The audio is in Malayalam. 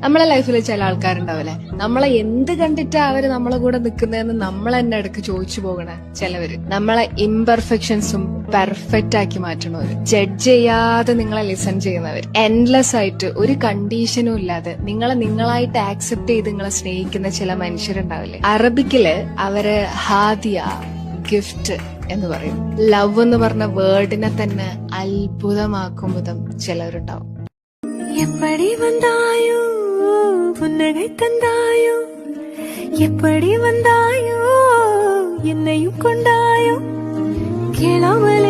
നമ്മളെ ലൈഫിൽ ചില ആൾക്കാരുണ്ടാവില്ലേ, നമ്മളെ എന്ത് കണ്ടിട്ടാ അവര് നമ്മളെ കൂടെ നിൽക്കുന്നതെന്ന് നമ്മൾ തന്നെ ഇടയ്ക്ക് ചോദിച്ചു പോകണ ചിലവര്. നമ്മളെ ഇംപെർഫെക്ഷൻസും പെർഫെക്റ്റ് ആക്കി മാറ്റണവര്, ജഡ്ജ് ചെയ്യാതെ നിങ്ങളെ ലിസൺ ചെയ്യുന്നവർ, എൻഡ്ലെസ് ആയിട്ട് ഒരു കണ്ടീഷനും ഇല്ലാതെ നിങ്ങളെ നിങ്ങളായിട്ട് ആക്സെപ്റ്റ് ചെയ്ത് നിങ്ങളെ സ്നേഹിക്കുന്ന ചില മനുഷ്യരുണ്ടാവില്ലേ. അറബിക്കില് അവര് ഹാദിയ, ഗിഫ്റ്റ് എന്ന് പറയും. ലവ് എന്ന് പറഞ്ഞ വേർഡിനെ തന്നെ അത്ഭുതമാക്കും വിധം ചിലരുണ്ടാവും. எப்படி வந்தாயோ புன்னகை தந்தாயோ, எப்படி வந்தாயோ என்னையும் கொண்டாயோ, கேளாமலே